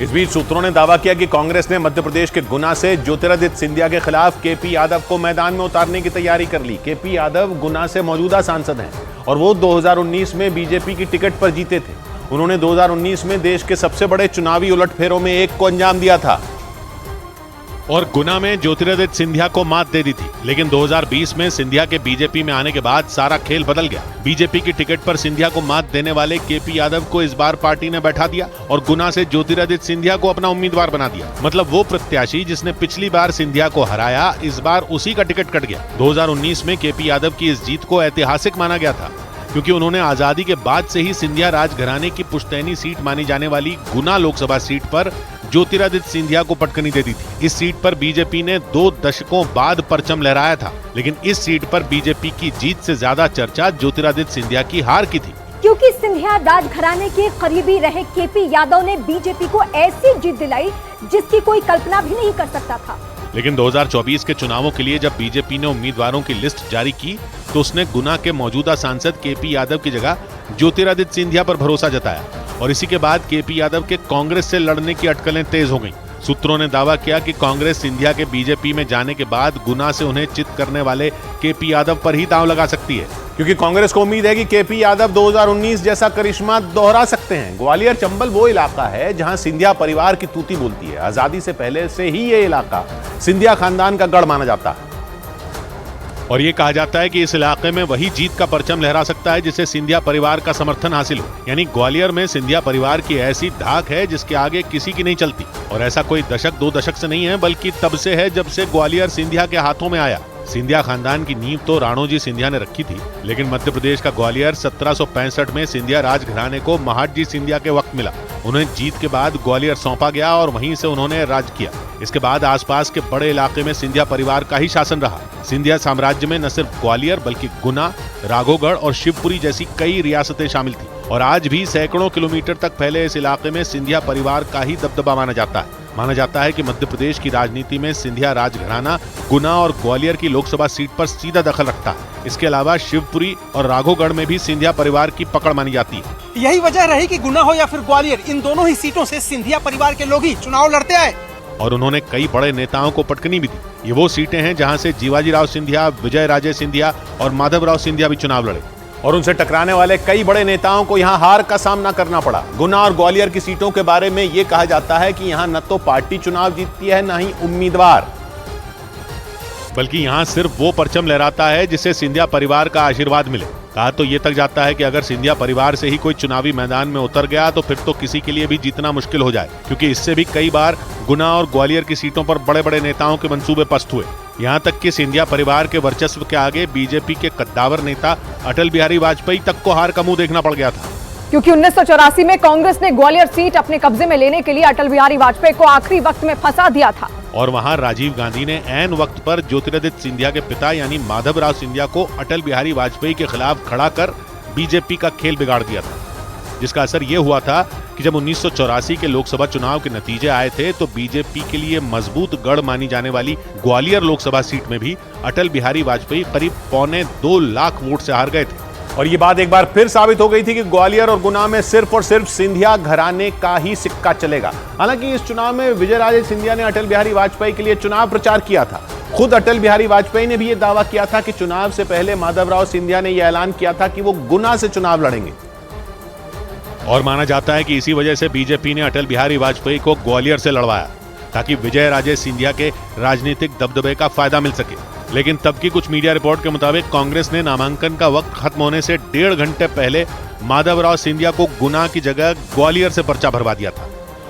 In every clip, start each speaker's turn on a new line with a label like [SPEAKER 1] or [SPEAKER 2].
[SPEAKER 1] इस बीच सूत्रों ने दावा किया कि कांग्रेस ने मध्य प्रदेश के गुना से ज्योतिरादित्य सिंधिया के खिलाफ केपी यादव को मैदान में उतारने की तैयारी कर ली। केपी यादव गुना से मौजूदा सांसद हैं और वो 2019 में बीजेपी की टिकट पर जीते थे। उन्होंने 2019 में देश के सबसे बड़े चुनावी उलटफेरों में एक को अंजाम दिया था और गुना में ज्योतिरादित्य सिंधिया को मात दे दी थी। लेकिन 2020 में सिंधिया के बीजेपी में आने के बाद सारा खेल बदल गया। बीजेपी की टिकट पर सिंधिया को मात देने वाले केपी यादव को इस बार पार्टी ने बैठा दिया और गुना से ज्योतिरादित्य सिंधिया को अपना उम्मीदवार बना दिया। मतलब वो प्रत्याशी जिसने पिछली बार सिंधिया को हराया, इस बार उसी का टिकट कट गया। 2019 में केपी यादव की इस जीत को ऐतिहासिक माना गया था क्योंकि उन्होंने आजादी के बाद से ही सिंधिया राजघराने की पुश्तैनी सीट मानी जाने वाली गुना लोकसभा सीट पर ज्योतिरादित्य सिंधिया को पटकनी दे दी थी। इस सीट पर बीजेपी ने 2 दशकों बाद परचम लहराया था, लेकिन इस सीट पर बीजेपी की जीत से ज्यादा चर्चा ज्योतिरादित्य सिंधिया की हार की थी।
[SPEAKER 2] क्योंकि सिंधिया राजघराने के करीबी रहे केपी यादव ने बीजेपी को ऐसी जीत दिलाई जिसकी कोई कल्पना भी नहीं कर सकता था।
[SPEAKER 1] लेकिन 2024 के चुनावों के लिए जब बीजेपी ने उम्मीदवारों की लिस्ट जारी की तो उसने गुना के मौजूदा सांसद केपी यादव की जगह ज्योतिरादित्य सिंधिया पर भरोसा जताया और इसी के बाद केपी यादव के कांग्रेस से लड़ने की अटकलें तेज हो गईं। सूत्रों ने दावा किया कि कांग्रेस सिंधिया के बीजेपी में जाने के बाद गुना से उन्हें चित करने वाले केपी यादव पर ही दांव लगा सकती है, क्योंकि कांग्रेस को उम्मीद है कि केपी यादव 2019 जैसा करिश्मा दोहरा सकते हैं। ग्वालियर चंबल वो इलाका है जहां सिंधिया परिवार की तूती बोलती है। आजादी से पहले से ही ये इलाका सिंधिया खानदान का गढ़ माना जाता है और ये कहा जाता है कि इस इलाके में वही जीत का परचम लहरा सकता है जिसे सिंधिया परिवार का समर्थन हासिल हो। यानी ग्वालियर में सिंधिया परिवार की ऐसी धाक है जिसके आगे किसी की नहीं चलती और ऐसा कोई दशक 2 दशक से नहीं है, बल्कि तब से है जब से ग्वालियर सिंधिया के हाथों में आया। सिंधिया खानदान की नींव तो राणोजी सिंधिया ने रखी थी, लेकिन मध्य प्रदेश का ग्वालियर 1765 में सिंधिया राजघराने को महादजी सिंधिया के वक्त मिला। उन्हें जीत के बाद ग्वालियर सौंपा गया और वहीं से उन्होंने राज किया। इसके बाद आसपास के बड़े इलाके में सिंधिया परिवार का ही शासन रहा। सिंधिया साम्राज्य में न सिर्फ ग्वालियर बल्कि गुना, राघोगढ़ और शिवपुरी जैसी कई रियासतें शामिल थी और आज भी सैकड़ों किलोमीटर तक फैले इस इलाके में सिंधिया परिवार का ही दबदबा माना जाता है। माना जाता है कि मध्य प्रदेश की राजनीति में सिंधिया राजघराना गुना और ग्वालियर की लोकसभा सीट पर सीधा दखल रखता है। इसके अलावा शिवपुरी और राघोगढ़ में भी सिंधिया परिवार की पकड़ मानी जाती है।
[SPEAKER 3] यही वजह रही कि गुना हो या फिर ग्वालियर, इन दोनों ही सीटों से सिंधिया परिवार के लोग ही चुनाव लड़ते आए
[SPEAKER 1] और उन्होंने कई बड़े नेताओं को पटकनी भी दी। ये वो सीटें हैं जहां से जीवाजीराव सिंधिया, विजय राजे सिंधिया और माधवराव सिंधिया भी चुनाव लड़े और उनसे टकराने वाले कई बड़े नेताओं को यहां हार का सामना करना पड़ा। गुना और ग्वालियर की सीटों के बारे में यह कहा जाता है कि यहां न तो पार्टी चुनाव जीतती है न ही उम्मीदवार, बल्कि यहां सिर्फ वो परचम लहराता है जिसे सिंधिया परिवार का आशीर्वाद मिले। कहा तो ये तक जाता है कि अगर सिंधिया परिवार से ही कोई चुनावी मैदान में उतर गया तो फिर तो किसी के लिए भी जीतना मुश्किल हो जाए, क्योंकि इससे भी कई बार गुना और ग्वालियर की सीटों पर बड़े बड़े नेताओं के मंसूबे पस्त हुए। यहाँ तक कि सिंधिया परिवार के वर्चस्व के आगे बीजेपी के कद्दावर नेता अटल बिहारी वाजपेयी तक को हार का मुंह देखना पड़ गया था,
[SPEAKER 2] क्योंकि 1984 में कांग्रेस ने ग्वालियर सीट अपने कब्जे में लेने के लिए अटल बिहारी वाजपेयी को आखिरी वक्त में फंसा दिया था
[SPEAKER 1] और वहां राजीव गांधी ने ऐन वक्त पर ज्योतिरादित्य सिंधिया के पिता यानी माधवराव सिंधिया को अटल बिहारी वाजपेयी के खिलाफ खड़ा कर बीजेपी का खेल बिगाड़ दिया था, जिसका असर ये हुआ था कि जब 1984 के लोकसभा चुनाव के नतीजे आए थे तो बीजेपी के लिए मजबूत गढ़ मानी जाने वाली ग्वालियर लोकसभा सीट में भी अटल बिहारी वाजपेयी करीब 2.25 लाख वोट से हार गए थे। और ये बात एक बार फिर साबित हो गई थी कि ग्वालियर और गुना में सिर्फ और सिर्फ सिंधिया घराने का ही सिक्का चलेगा। हालांकि इस चुनाव में विजय राजे सिंधिया ने अटल बिहारी वाजपेयी के लिए चुनाव प्रचार किया था। खुद अटल बिहारी वाजपेयी ने भी यह दावा किया था कि चुनाव से पहले माधवराव सिंधिया ने यह ऐलान किया था कि वो गुना से चुनाव लड़ेंगे और माना जाता है कि इसी वजह से बीजेपी ने अटल बिहारी वाजपेयी को ग्वालियर से लड़वाया ताकि विजय राजे सिंधिया के राजनीतिक दबदबे का फायदा मिल सके। लेकिन तब की कुछ मीडिया रिपोर्ट के मुताबिक कांग्रेस ने नामांकन का वक्त खत्म होने से 1.5 घंटे पहले माधवराव सिंधिया को गुना की जगह ग्वालियर से पर्चा भरवा दिया था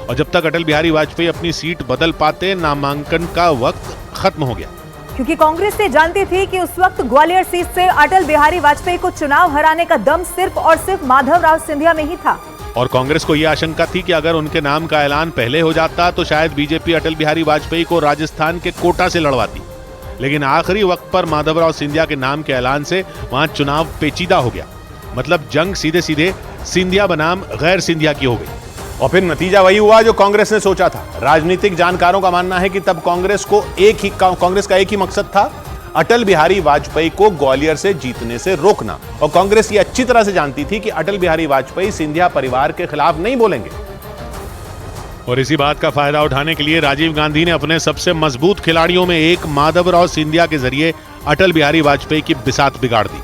[SPEAKER 1] और जब तक अटल बिहारी वाजपेयी अपनी सीट बदल पाते नामांकन का वक्त खत्म हो गया,
[SPEAKER 2] क्योंकि कांग्रेस से जानती थी कि उस वक्त ग्वालियर सीट से अटल बिहारी वाजपेयी को चुनाव हराने का दम सिर्फ और सिर्फ माधवराव सिंधिया में ही था
[SPEAKER 1] और कांग्रेस को यह आशंका थी कि अगर उनके नाम का ऐलान पहले हो जाता तो शायद बीजेपी अटल बिहारी वाजपेयी को राजस्थान के कोटा से लड़वाती। लेकिन आखिरी वक्त पर माधवराव सिंधिया के नाम के ऐलान से वहां चुनाव पेचीदा हो गया। मतलब जंग सीधे सीधे सिंधिया बनाम गैर सिंधिया की हो गई और फिर नतीजा वही हुआ जो कांग्रेस ने सोचा था। राजनीतिक जानकारों का मानना है कि तब कांग्रेस का एक ही मकसद था, अटल बिहारी वाजपेयी को ग्वालियर से जीतने से रोकना। और कांग्रेस ये अच्छी तरह से जानती थी कि अटल बिहारी वाजपेयी सिंधिया परिवार के खिलाफ नहीं बोलेंगे और इसी बात का फायदा उठाने के लिए राजीव गांधी ने अपने सबसे मजबूत खिलाड़ियों में एक माधवराव सिंधिया के जरिए अटल बिहारी वाजपेयी की बिसात बिगाड़ दी,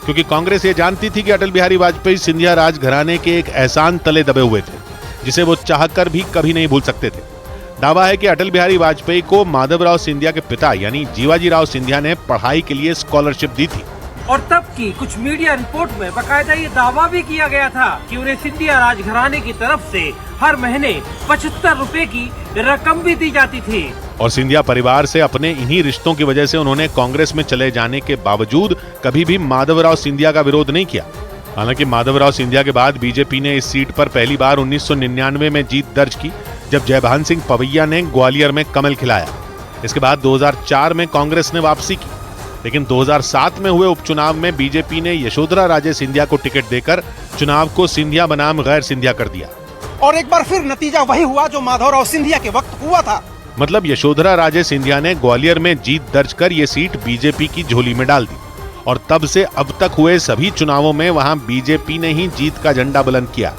[SPEAKER 1] क्योंकि कांग्रेस ये जानती थी कि अटल बिहारी वाजपेयी सिंधिया राजघराने के एक एहसान तले दबे हुए थे, जिसे वो चाहकर भी कभी नहीं भूल सकते थे। दावा है कि अटल बिहारी वाजपेयी को माधवराव सिंधिया के पिता यानी जीवाजी राव सिंधिया ने पढ़ाई के लिए स्कॉलरशिप दी थी।
[SPEAKER 4] और तब की कुछ मीडिया रिपोर्ट में बकायदा ये दावा भी किया गया था कि उन्हें सिंधिया राजघराने की तरफ से हर महीने 75 रुपए की रकम भी दी जाती थी।
[SPEAKER 1] और सिंधिया परिवार से अपने इन्हीं रिश्तों की वजह से उन्होंने कांग्रेस में चले जाने के बावजूद कभी भी माधवराव सिंधिया का विरोध नहीं किया। हालांकि माधवराव सिंधिया के बाद बीजेपी ने इस सीट पर पहली बार 1999 में जीत दर्ज की, जब जयभान सिंह पवैया ने ग्वालियर में कमल खिलाया। इसके बाद 2004 में कांग्रेस ने वापसी की, लेकिन 2007 में हुए उपचुनाव में बीजेपी ने यशोधरा राजे सिंधिया को टिकट देकर चुनाव को सिंधिया बनाम गैर सिंधिया कर दिया।
[SPEAKER 3] और एक बार फिर नतीजा वही हुआ जो माधवराव सिंधिया के वक्त हुआ था।
[SPEAKER 1] मतलब यशोधरा राजे सिंधिया ने ग्वालियर में जीत दर्ज कर ये सीट बीजेपी की झोली में डाल दी, और तब से अब तक हुए सभी चुनावों में वहां बीजेपी ने ही जीत का झंडा बुलंद किया।